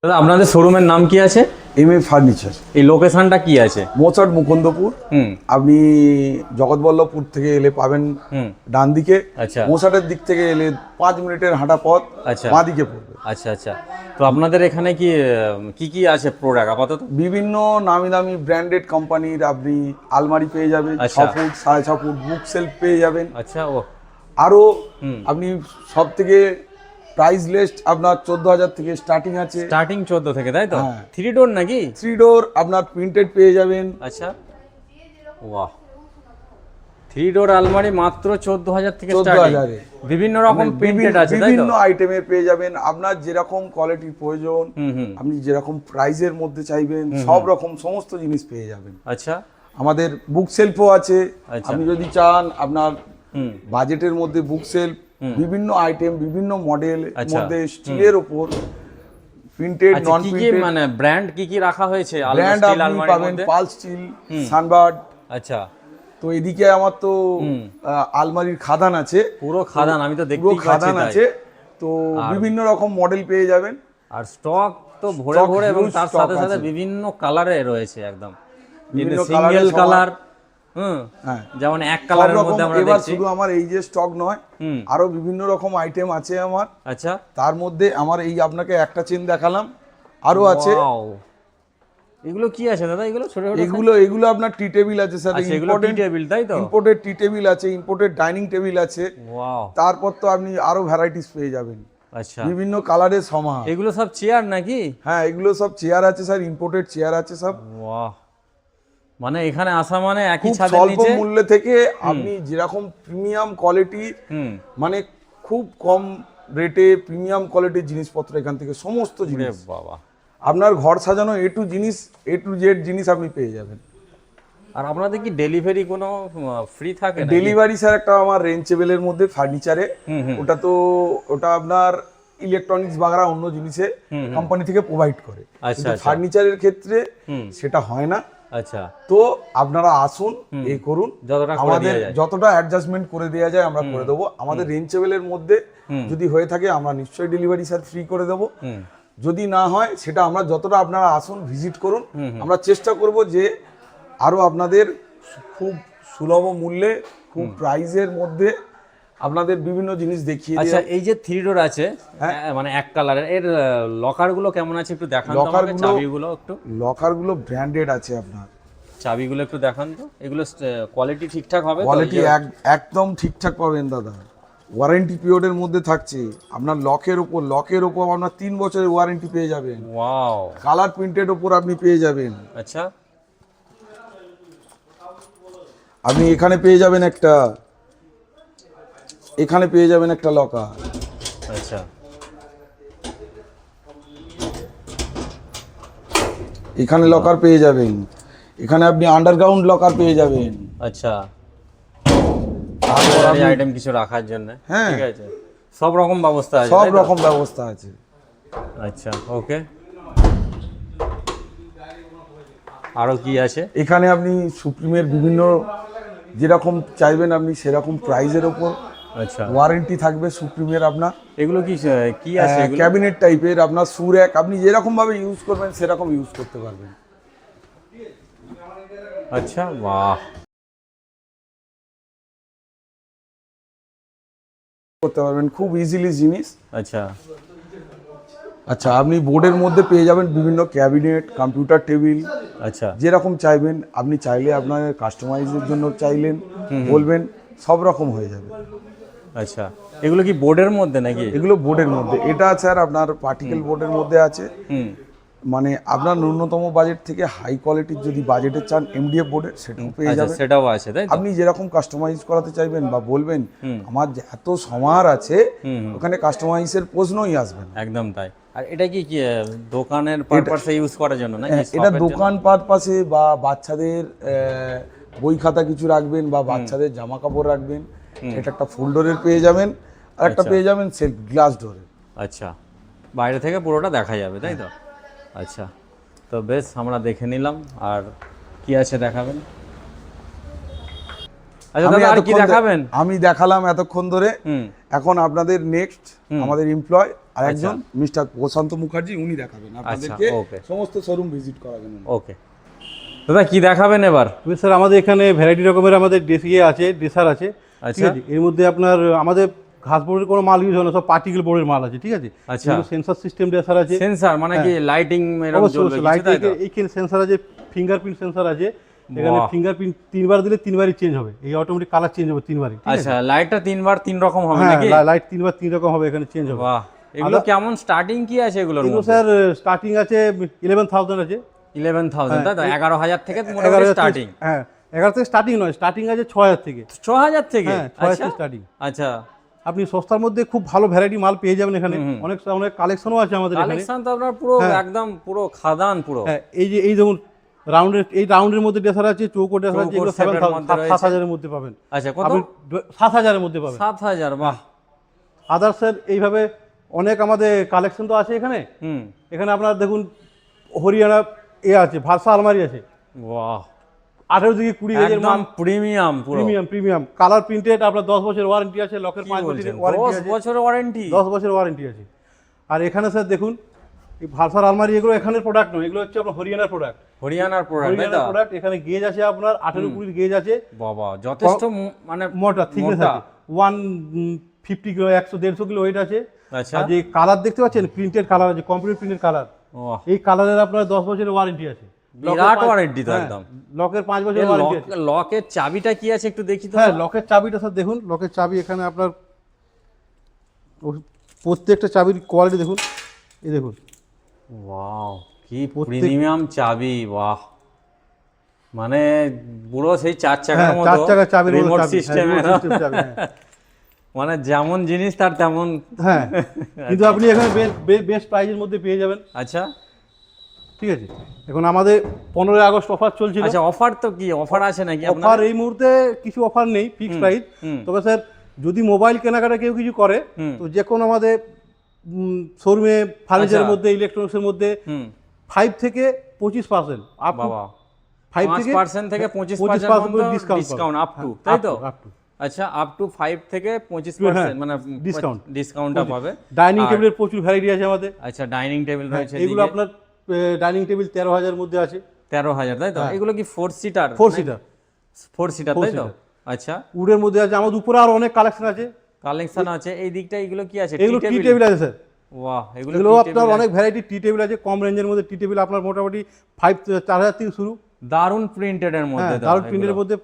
দাদা আপনাদের শোরুমের নাম কি আছে? M A furniture. এই লোকেশনটা কি আছে? মোচাট মুকুন্দপুর। আপনি জগৎবল্লভপুর থেকে এলে পাবেন ডান দিকে। আচ্ছা। মোচাটের দিক থেকে এলে 5 মিনিটের হাঁটা পথ। আচ্ছা। বাঁ দিকে পড়বে। আচ্ছা আচ্ছা। তো আপনাদের এখানে কি কি আছে প্রোডাক্ট আপাতত? বিভিন্ন নামি দামি ব্র্যান্ডেড কোম্পানির আপনি আলমারি পেয়ে যাবেন। আচ্ছা। 6 ফুট 6.5 ফুট বুক সেলফ পেয়ে যাবেন। আচ্ছা। ও আরও আপনি সব থেকে প্রাইস লিস্ট আপনার 14,000 থেকে স্টার্টিং আছে। স্টার্টিং 14 থেকে, তাই তো? হ্যাঁ। 3 ডোর নাকি? 3 ডোর আপনার প্রিন্টেড পেয়ে যাবেন। আচ্ছা। বাহ, 3 ডোর আলমারি মাত্র 14,000 থেকে স্টার্টিং। 14,000 বিভিন্ন রকম প্রিন্টেড আছে, তাই তো? বিভিন্ন আইটেমের পেয়ে যাবেন। আপনার যেরকম কোয়ালিটির প্রয়োজন, আপনি যেরকম প্রাইসের মধ্যে চাইবেন, সব রকম সমস্ত জিনিস পেয়ে যাবেন। আচ্ছা। আমাদের বুক সেলফও আছে। আচ্ছা। আপনি যদি চান আপনার বাজেটের মধ্যে বুক সেলফ, বিভিন্ন আইটেম, বিভিন্ন মডেল মধ্যে স্টিলের উপর প্রিন্টেড, নন কি কি প্রিন্টেড মানে ব্র্যান্ড কি কি রাখা হয়েছে ব্র্যান্ড স্টিল আপনি আলমারির পাবেন। মধ্যে? পাল স্টিল, সানবার্ড। আচ্ছা। তো এদিকে আমার তো আলমারির খাদান আছে। পুরো খাদান, আমি তো পুরো দেখতেই পাচ্ছি খাদান তাই। আছে। তো বিভিন্ন রকম মডেল পেয়ে যাবেন। আর স্টক তো ভরে Stock ভরে, এবং huge তার stock সাথে সাথে আছে। বিভিন্ন কালারে রয়েছে একদম। বিভিন্ন সিঙ্গেল colour-এর কালার, হ্যাঁ, যেমন এক কালারের সব রকম। মধ্যে আমরা এবার দেখছি। শুধু আমার এই যে স্টক নয়, আরো বিভিন্ন রকম আইটেম আছে আমার। আচ্ছা। তার মধ্যে আমার এই আপনাকে একটা চেন দেখালাম, আরো আছে। Wow! এগুলো কি আছে দাদা? এগুলো ছোট ছোট এগুলো আপনার টি টেবিল আছে স্যার। আচ্ছা, এগুলো টি টেবিল, তাই তো? ইম্পোর্টেড টি টেবিল আছে, ইম্পোর্টেড ডাইনিং টেবিল আছে। ওয়াও। তারপর তো আপনি আরো ভ্যারাইটিস পেয়ে যাবেন, আচ্ছা। বিভিন্ন কালারের সমাহার। এগুলো সব চেয়ার নাকি? হ্যাঁ, এগুলো সব চেয়ার আছে স্যার, ইম্পোর্টেড চেয়ার আছে সব। ওয়াহ, মানে এখানে আসা মানে একই খুব ছাদের স্বল্প নিচে। মূল্য থেকে আপনি যেরকম প্রিমিয়াম কোয়ালিটি, মানে খুব কম রেটে প্রিমিয়াম কোয়ালিটির জিনিসপত্র এখান থেকে সমস্ত ওরে জিনিস বাবা। আপনার ঘর সাজানো এ টু জেড জিনিস আপনি পেয়ে যাবেন। আর আপনাদের কি ডেলিভারি কোনো ফ্রি থাকে নাকি? ডেলিভারি স্যার একটা আমার রেঞ্চেবলের মধ্যে ফার্নিচারে, ওটা আপনার ইলেকট্রনিক্স বাগেরা অন্য জিনিসে কোম্পানি থেকে প্রোভাইড করে। আচ্ছা আচ্ছা। ফার্নিচারের ক্ষেত্রে সেটা হয় না। আচ্ছা। তো আপনারা আসুন, এই করুন, যতটা করে আমাদের দেয়া যায়। যতটা অ্যাডজাস্টমেন্ট করে দেওয়া যায় আমরা করে দেবো। আমাদের রেঞ্চেবলের মধ্যে যদি হয়ে থাকে আমরা নিশ্চয়ই ডেলিভারি স্যার ফ্রি করে দেবো। যদি না হয় সেটা আমরা যতটা, আপনারা আসুন, ভিজিট করুন, আমরা চেষ্টা করব যে আরো আপনাদের খুব সুলভ মূল্যে, খুব প্রাইজের মধ্যে আপনাদের বিভিন্ন জিনিস দেখিয়ে দিই। আচ্ছা, এই যে 3 ডোর আছে, মানে এক কালারের, এর লকার গুলো কেমন আছে একটু দেখান তো আমাকে। চাবিগুলো একটু, লকারগুলো ব্র্যান্ডেড আছে আপনার। চাবিগুলো একটু দেখান তো। এগুলো কোয়ালিটি ঠিকঠাক হবে তো? কোয়ালিটি একদম ঠিকঠাক পাবেন দাদা। ওয়ারেন্টি পিরিয়ডের মধ্যে থাকছে। আপনার লকের ওপর আপনার 3 বছরের ওয়ারেন্টি পেয়ে যাবেন। ওয়াও। কালার প্রিন্টেড ওপর আপনি পেয়ে যাবেন। আচ্ছা। আপনি এখানে পেয়ে যাবেন একটা লকার। আচ্ছা। এখানে লকার পেয়ে যাবেন। এখানে আপনি আন্ডারগ্রাউন্ড লকার পেয়ে যাবেন। আচ্ছা। তারপর এই আইটেম কিছু রাখার জন্য, হ্যাঁ, ঠিক আছে, সব রকম ব্যবস্থা আছে, সব তাই তো? রকম ব্যবস্থা আছে। আচ্ছা, ওকে। আরো কি আছে? এখানে আপনি সুপ্রিমের বিভিন্ন যেরকম চাইবেন আপনি সেরকম প্রাইজের ওপর আচ্ছা। ওয়ারেন্টি থাকবে সুপ্রিমের। আপনার এগুলো কি আছে? এগুলো ক্যাবিনেট টাইপের, আপনার সুরেক, আপনি যেরকম ভাবে ইউজ করবেন সেরকম ইউজ করতে পারবেন। আচ্ছা। বাহ, করতে পারবেন খুব ইজিলি জিনিস। আচ্ছা। আচ্ছা, আপনি বোর্ডের মধ্যে পেয়ে যাবেন বিভিন্ন ক্যাবিনেট, কম্পিউটার টেবিল, আচ্ছা। যেরকম চাইবেন। আপনি চাইলে আপনার কাস্টমাইজের জন্য চাইলেন, বলবেন, সব রকম হয়ে যাবে। আচ্ছা, এগুলো কি বোর্ডের মধ্যে নাকি? এগুলো বোর্ডের মধ্যে। এটা স্যার আপনার পার্টিকেল বোর্ডের মধ্যে আছে। মানে আপনার ন্যূনতম বাজেট থেকে হাই কোয়ালিটির যদি বাজেটে চান এমডিএফ বোর্ডের, সেটাও পেয়ে যাবেন। সেটাও আছে, তাই তো? আপনি যেরকম কাস্টমাইজ করাতে চাইবেন বা বলবেন, আমার এত সমাহার আছে, ওখানে কাস্টমাইজের প্রশ্নই আসবে না। একদম তাই। আর এটা কি দোকানের পারপাসে ইউজ করার জন্য নাকি? এটা দোকান পারপাসে বা বাচ্চাদের বই খাতা কিছু রাখবেন বা বাচ্চাদের জামা কাপড় রাখবেন, এটা একটা ফোল্ডারের পেয়ে যাবেন। আর একটা পেয়ে যাবেন সেলফ গ্লাস ডোরের। আচ্ছা, বাইরে থেকে পুরোটা দেখা যাবে, তাই তো? আচ্ছা, তো বেশ, আমরা দেখে নিলাম। আর কি আছে দেখাবেন? আচ্ছা দাদা, আর কি দেখাবেন? আমি দেখালাম এতক্ষণ ধরে। এখন আপনাদের নেক্সট আমাদের এমপ্লয় আর একজন মিস্টার প্রশান্ত মুখার্জি, উনি দেখাবেন আপনাদেরকে, ওকে। সমস্ত শোরুম ভিজিট করাবেন উনি। ওকে দাদা, কি দেখাবেন এবার? স্যার আমাদের এখানে ভ্যারাইটি রকমের আমাদের আছে, ড্রেসার আছে, ঠিক আছে। এর মধ্যে আপনার আমাদের ঘাস বোর্ডের কোনো মাল ইউজ হয় না, সব পার্টিকেল বোর্ডের মাল আছে, ঠিক আছে। আচ্ছা, সেন্সর সিস্টেম ড্রেসার আছে। সেন্সর মানে কি লাইটিং এরকম জ্বলবে কিছু, লাইট তাই তো? এইখানে সেন্সর আছে, ফিঙ্গারপ্রিন্ট সেন্সর আছে। এখানে ফিঙ্গারপ্রিন্ট 3 বার দিলে 3 বারই চেঞ্জ হবে, এই অটোমেটিক কালার চেঞ্জ হবে 3 বারই। আচ্ছা, লাইটটা 3 বার 3 রকম হবে হ্যাঁ, নাকি? লাইট 3 বার 3 রকম হবে, এখানে চেঞ্জ হবে। বাহ, এগুলো কেমন স্টার্টিং কি আছে এগুলোর এগুলো মধ্যে? স্যার স্টার্টিং আছে 11,000 আছে। 11,000 তাই তো? 11,000 থেকে মোটামুটি স্টার্টিং? হ্যাঁ, 11 থেকে স্টার্টিং নয়, স্টার্টিং আছে 6,000 থেকে। 6,000 থেকে? হ্যাঁ, 6,000 থেকে স্টার্টিং। আচ্ছা, আপনি সস্তার মধ্যে খুব ভালো ভ্যারাইটি মাল পেয়ে যাবেন এখানে। অনেক অনেক কালেকশনও আছে আমাদের এখানে। কালেকশন তো আপনার পুরো একদম পুরো খাদান পুরো। হ্যাঁ, এই দেখুন রাউন্ডের মধ্যে ড্রেসার আছে, চৌকো ড্রেসার আছে, এগুলো 7,000 এর মধ্যে পাবেন। আচ্ছা, কত? আপনি 7,000 এর মধ্যে পাবেন। 7,000, বাহ। আদার্সের এইভাবে অনেক আমাদের কালেকশন তো আছে এখানে। এখানে আপনার দেখুন হরিয়ানা আছে, ভারসা আলমারি আছে, বাহ, 18 থেকে 20 গেজের একদম প্রিমিয়াম পুরো। প্রিমিয়াম কালার প্রিন্টেড, আপনার 10 বছর ওয়ারেন্টি আছে, লকের 5 বছরের ওয়ারেন্টি 10 আছে, বছরের ওয়ারেন্টি? 10 বছরের ওয়ারেন্টি আছে। আর এখানে স্যার দেখুন এই ভারসার আলমারি, এগুলো এখানের প্রোডাক্ট নয়, এগুলো হচ্ছে আপনার হরিয়ানার প্রোডাক্ট। হরিয়ানার প্রোডাক্ট, তাই তো? হরিয়ানার প্রোডাক্ট। এখানে গেজ আছে আপনার 18-20 গেজ আছে। বাবা, যথেষ্ট মানে মোটা থিকনেস আছে, 150 কিলো 100-150 কিলো ওয়েট আছে। আচ্ছা, আর যে কালার দেখতে পাচ্ছেন, প্রিন্টেড কালার আছে, কম্পিউটার প্রিন্টেড কালার। এই কালারের আপনার 10 বছরের ওয়ারেন্টি আছে। বিরাট ওয়ারেন্টি তো একদম। লকের 5 বছরের ওয়ারেন্টি আছে। লকের চাবিটা কি আছে একটু দেখি তো। হ্যাঁ, লকের চাবিটা স্যার দেখুন, লকের চাবি এখানে আপনার প্রত্যেকটা চাবির কোয়ালিটি দেখুন, এই দেখুন। ওয়াও, কি প্রিমিয়াম চাবি, বাহ। মানে পুরো সেই 4 চাকার মতো, 4 চাকার চাবির মতো রিমোট চাবি, সিস্টেমের। চাবি, হ্যাঁ। মানে যেমন জিনিস তার তেমন। হ্যাঁ, কিন্তু আপনি এখানে বেস্ট প্রাইজের মধ্যে পেয়ে যাবেন। আচ্ছা, ঠিক আছে। এখন আমাদের 15 আগস্ট অফার চলছিল। আচ্ছা, অফার তো কি অফার আছে নাকি আপনার? অফার এই মুহূর্তে কিছু অফার নেই, ফিক্স প্রাইস। তবে স্যার যদি মোবাইল কেনাকাটা কেউ কিছু করে, তো যে কোনো আমাদের শোরুমে ফার্নিচারের মধ্যে, ইলেকট্রনিক্সের মধ্যে 5 থেকে 25% আপ, বাবা, 5 থেকে 5% থেকে 25% ডিসকাউন্ট আপ টু, তাই তো? আচ্ছা, আপ টু 5 থেকে 25% মানে ডিসকাউন্টটা পাবে। ডাইনিং টেবিলের প্রচুর ভ্যারাইটি আছে আমাদের। আচ্ছা, ডাইনিং টেবিল রয়েছে, এগুলো আপনার ডাইনিং টেবিল 13,000 মধ্যে আছে। 13,000, তাই তো? এগুলো কি 4 সিটার? 4 সিটার, 4 সিটার, তাই তো? আচ্ছা, উডের মধ্যে আছে, আমাদের উপরে আরো অনেক কালেকশন আছে। কালেকশন আছে এই দিকটা। এগুলো কি আছে? এগুলো টি টেবিল আছে স্যার। বাহ, এগুলো আপনার অনেক ভ্যারাইটি টি টেবিল আছে, কম রেঞ্জের মধ্যে টি টেবিল আপনার মোটামুটি 4,000 থেকে শুরু। দারুন প্রিন্টেড এর মধ্যে, দারুন প্রিন্টের মধ্যে।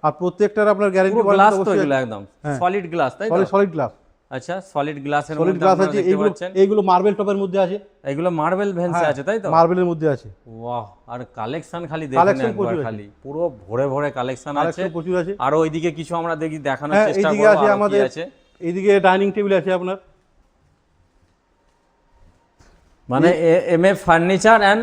আর প্রত্যেকটার আপনার গ্যারান্টি গ্লাস তো এগুলো একদম সলিড গ্লাস, তাই তো? Solid glass. আচ্ছা, সলিড গ্লাসের সলিড মধ্যে গ্লাস আপনারা আছে। দেখতে পাচ্ছেন, এইগুলো মার্বেল টপের মধ্যে আছে, এগুলো মার্বেল ভেন্সে আছে, তাই তো? মার্বেলের মধ্যে আছে। বাহ, আর কালেকশন খালি দেখুন একবার, খালি পুরো ভরে ভরে কালেকশন আছে, প্রচুর আছে। আর ওইদিকে কিছু আমরা দেখি দেখানোর চেষ্টা এইদিকে করব। আছে আর আমাদের, কি আছে? এইদিকে ডাইনিং টেবিল আছে আপনার, মানে এমএ ফার্নিচার এন্ড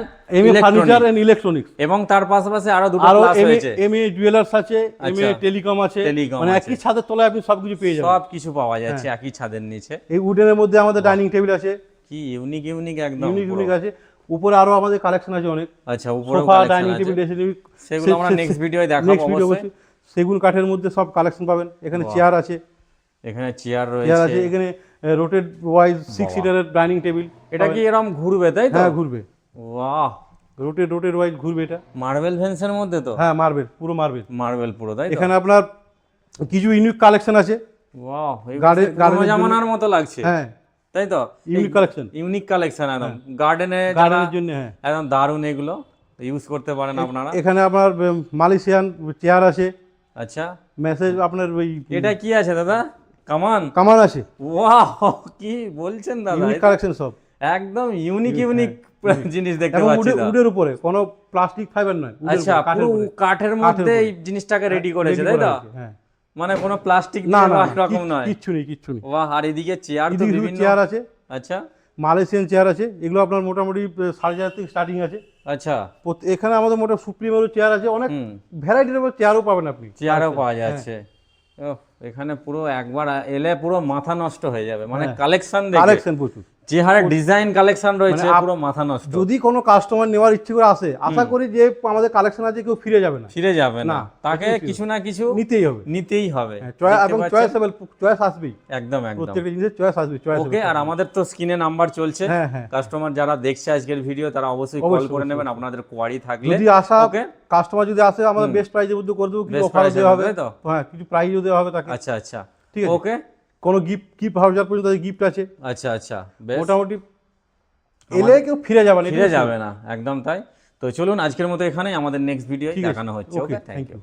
ইলেকট্রনিক্স, এবং তার পাশাপাশি আরো দুটো ক্লাস রয়েছে। এমএ জুয়েলার্স আছে, এমএ টেলিকম আছে, মানে একই ছাদের তলায় আপনি সবকিছু পেয়ে যাবেন। সব কিছু পাওয়া যাচ্ছে একই ছাদের নিচে। এই উডেনের মধ্যে আমাদের ডাইনিং টেবিল আছে, কি ইউনিক একদম, ইউনিক আছে। উপরে আরো আমাদের কালেকশন আছে অনেক। আচ্ছা, উপরে sofa, dining table, dressing table, সেগুলো আমরা নেক্সট ভিডিওতে দেখাবো অবশ্যই। সেগুন কাঠের মধ্যে সব কালেকশন পাবেন। এখানে চেয়ার আছে, এখানে চেয়ার রয়েছে, এখানে রোটেট ওয়াইজ 6 সিটারের ডাইনিং টেবিল। এটা কি এরকম ঘুরবে, তাই তো? হ্যাঁ, ঘুরবে। বাহ, রোটেট ওয়াইজ ঘুরবে এটা। মার্বেল ভেন্সের মধ্যে তো? হ্যাঁ, মার্বেল, পুরো মার্বেল পুরো, তাই তো? এখানে আপনার কিছু ইউনিক কালেকশন আছে। ওয়াও, গার্ডেন জামানার মতো লাগছে, হ্যাঁ, তাই তো? ইউনিক কালেকশন একদম গার্ডেনের জন্য, হ্যাঁ, একদম দারুণ। এগুলো ইউজ করতে পারেন আপনারা। এখানে আপনার মালয়েশিয়ান চেয়ার আছে। আচ্ছা, মেসেজ আপনার ওই, এটা কি আছে দাদা? কামান আছে। ওয়াও, কি বলছেন দাদা? ইউনিক কালেকশন সব, একদম ইউনিক জিনিস দেখতে পাচ্ছি। উডের উপরে, কোনো প্লাস্টিক ফাইবার নয়। আচ্ছা, পুরো কাঠের মধ্যে এই জিনিসটাকে রেডি করেছে, তাই তো? হ্যাঁ, মানে কোনো প্লাস্টিক না, রকম নয়, কিচ্ছু নেই। বাহ, আর এদিকে চেয়ার তো বিভিন্ন চেয়ার আছে। আচ্ছা, মালয়েশিয়ান চেয়ার আছে, এগুলো আপনার মোটামুটি 7,500 থেকে স্টার্টিং আছে। আচ্ছা, এখানে আমাদের মোটামুটি সুপ্রিমেরও চেয়ার আছে, অনেক ভ্যারাইটির চেয়ারও পাবেন আপনি। চেয়ারও পাওয়া যাচ্ছে। এখানে পুরো একবার এলে পুরো মাথা নষ্ট হয়ে যাবে, মানে কালেকশন প্রচুর। যে হারে ডিজাইন কালেকশন রয়েছে মানে পুরো মাথা নষ্ট। যদি কোনো কাস্টমার নেওয়ার ইচ্ছে করে আসে, আশা করি যে আমাদের কালেকশন আছে কেউ ফিরে যাবে না, ফিরে যাবে না, না, তাকে কিছু না কিছু নিতেই হবে। নিতেই হবে। এবং চয়েস আসবেই, একদম একদম। প্রত্যেকটা জিনিসের চয়েস আসবে, চয়েস ওকে, আর আমাদের তো স্ক্রিনে নাম্বার চলছে, হ্যাঁ হ্যাঁ, কাস্টমার যারা দেখছে আজকের ভিডিও তারা অবশ্যই কল করে নেবেন আপনাদের কোয়ারি থাকলে। যদি আসা ওকে, কাস্টমার যদি আসে আমাদের বেস্ট প্রাইজের মধ্যে করে দেবো, কিছু Best অফারও price এর দেওয়া হবে, মধ্যে, তাই তো? হ্যাঁ কিছু প্রাইজও দেওয়া হবে তাকে। আচ্ছা আচ্ছা, ঠিক আছে, ওকে, কোনো গিফট হাউজার পর্যন্ত গিফট আছে, আচ্ছা আচ্ছা, বেশ, মোটামুটি এলে কেউ ফিরে যাবে না, ফিরে যাবে না, একদম তাই। তো চলুন আজকের মতো এখানেই, আমাদের নেক্সট ভিডিও দেখানো হচ্ছে। ওকে, থ্যাংক ইউ।